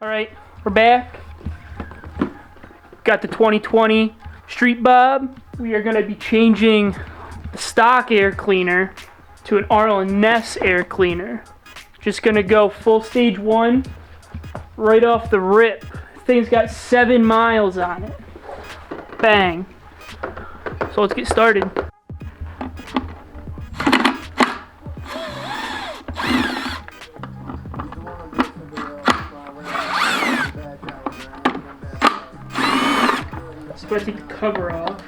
Alright, we're back. Got the 2020 Street Bob. We are going to be changing the stock air cleaner to an Arlen Ness air cleaner. Just going to go full stage 1 right off the rip. Thing's got 7 miles on it. Bang. So let's get started. So I take the cover off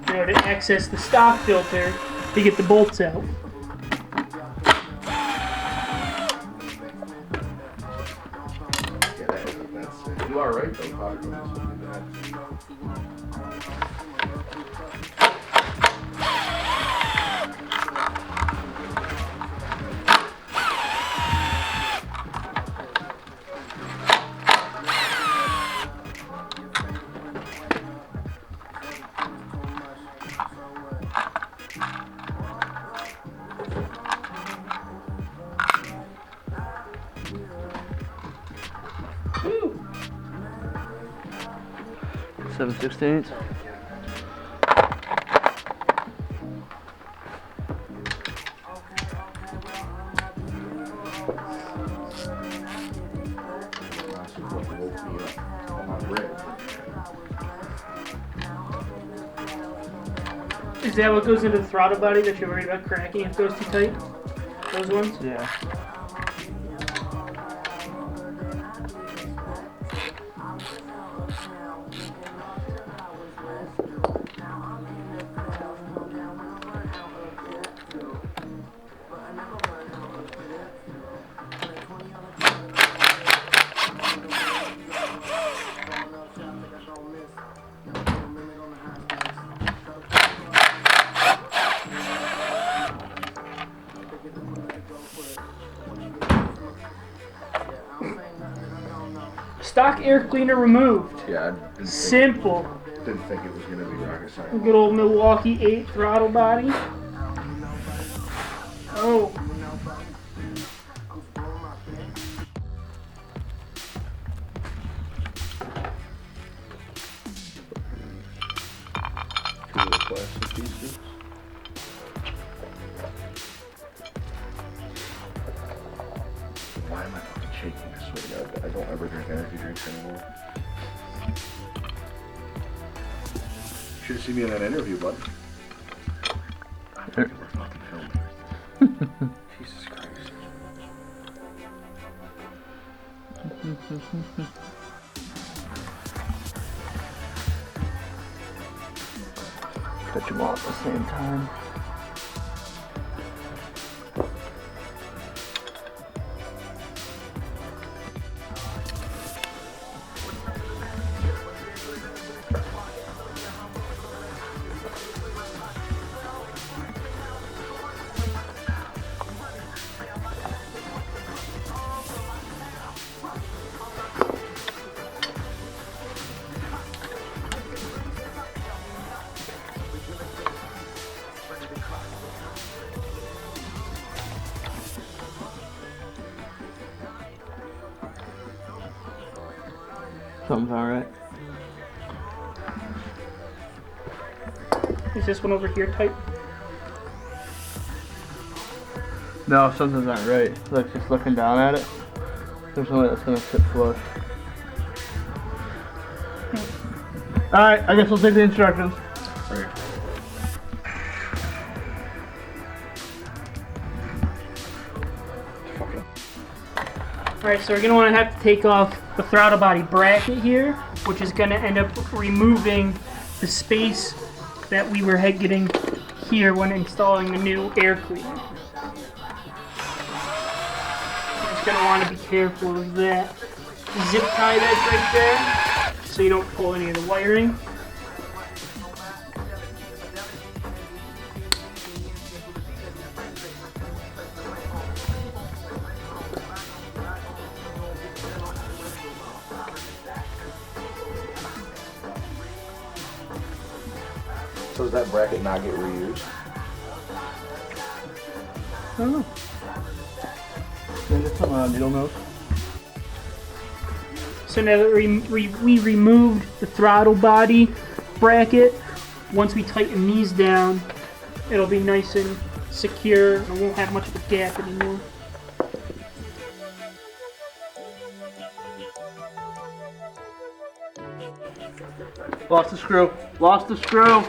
in order to access the stock filter to get the bolts out. You are right though, probably. Woo! 7/16. Is that what goes into the throttle body that you're worried about cracking if it goes too tight? Those ones? Yeah. Stock air cleaner removed. Yeah, Simple. Didn't think it was gonna be rocket science. Good old Milwaukee 8 throttle body. Oh. Two little plastic pieces. Why am I fucking shaking? I swear to God, I don't ever drink energy drinks anymore. Should have seen me in that interview, bud. I think we're fucking filming. Jesus Christ. Touch them all at the same time. Something's alright. Is this one over here tight? No, something's not right. Like, just looking down at it, there's no way that's gonna sit flush. Alright, I guess we'll take the instructions. Okay. Alright, so we're going to want to have to take off the throttle body bracket here, which is going to end up removing the space that we were getting here when installing the new air cleaner. Just going to want to be careful of that. Zip tie that's right there, so you don't pull any of the wiring. So does that bracket not get reused? I don't know. Maybe it's some needle nose. So now that we removed the throttle body bracket, once we tighten these down, it'll be nice and secure. It won't have much of a gap anymore. Lost the screw. Lost the screw. Oh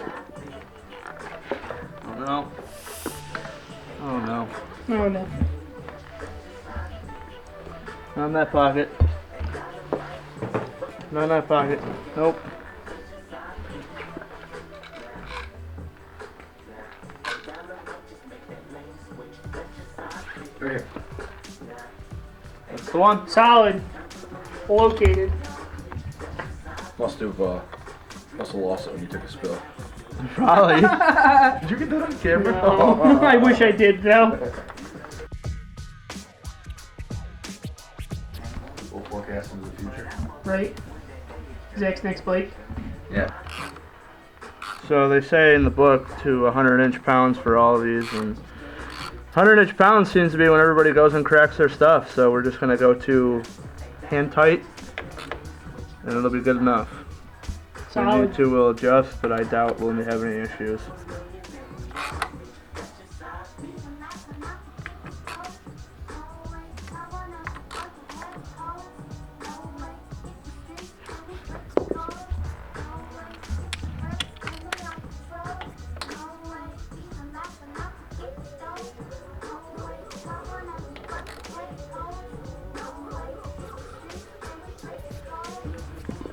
no. Oh no. Oh no. Not in that pocket. Not in that pocket. Nope. Right here. That's the one. Solid. Located. Must have lost it when you took a spill. Probably. Did you get that on camera? No. I wish I did though. We'll forecast into the future. Right? Zach's next bike. Yeah. So they say in the book to 100-inch pounds for all of these, and 100-inch pounds seems to be when everybody goes and cracks their stuff. So we're just gonna go to hand tight, and it'll be good enough. If we Solid. need to, we'll adjust, but I doubt we'll have any issues.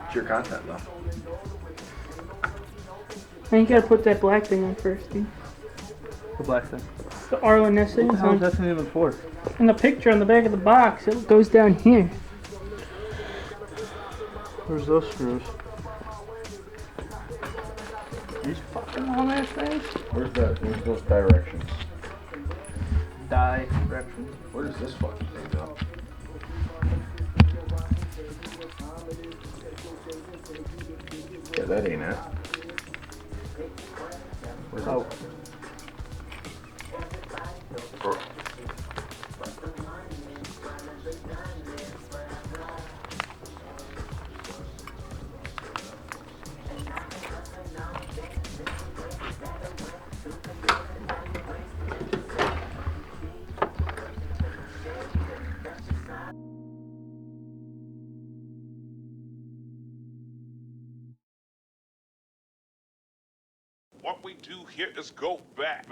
It's your content, though. Now you gotta put that black thing on first, dude. The black thing. The Arlen Ness thing. What the hell is that thing even for? In the picture on the back of the box, it goes down here. Where's those screws? These fucking long ass things? Where's those directions? Direction. Where does this fucking thing go? Yeah, that ain't it. Where's Oh. it? What we do here is go back.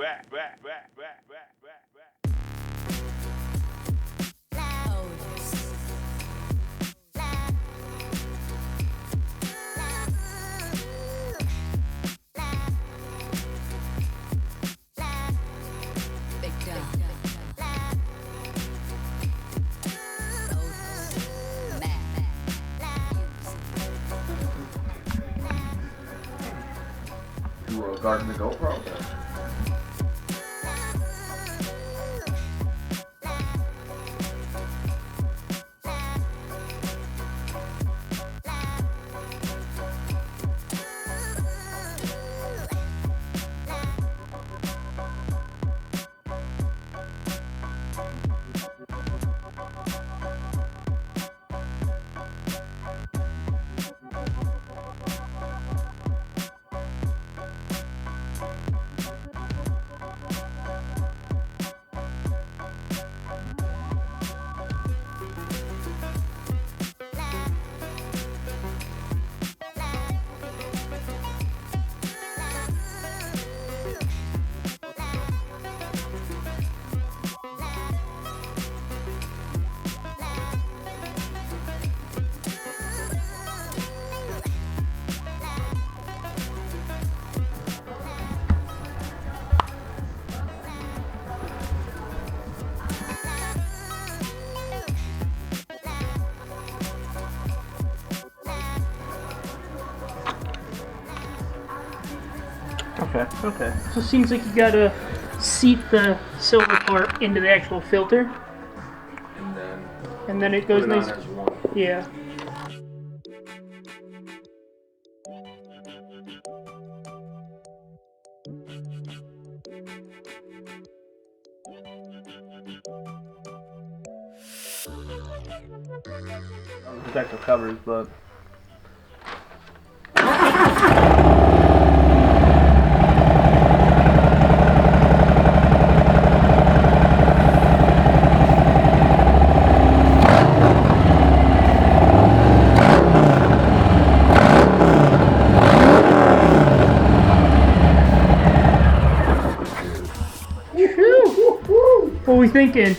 You were guarding the GoPro? Okay. So it seems like you gotta seat the silver part into the actual filter, And then and then it put goes it nice. on as one. Yeah. protective covers, but. What are we thinking?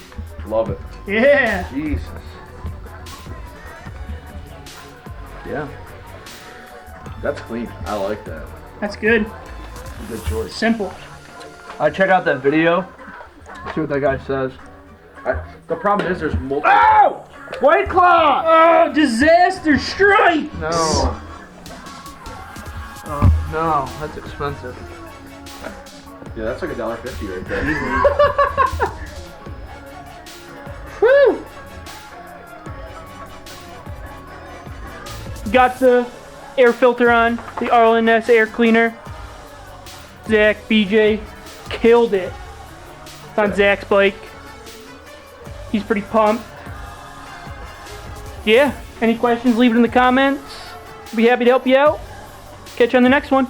Love it. Yeah. Jesus. Yeah. That's clean. I like that. That's good. Good choice. Simple. I check out that video. See what that guy says. The problem is there's multiple. Oh! White Claw! Oh, disaster strike! No. Oh, no. That's expensive. Yeah, that's like $1.50 right there. Woo! Got the air filter on, the Arlen Ness air cleaner. Zach, BJ, killed it. It's on Zach's bike. He's pretty pumped. Yeah, any questions, leave it in the comments. Be happy to help you out. Catch you on the next one.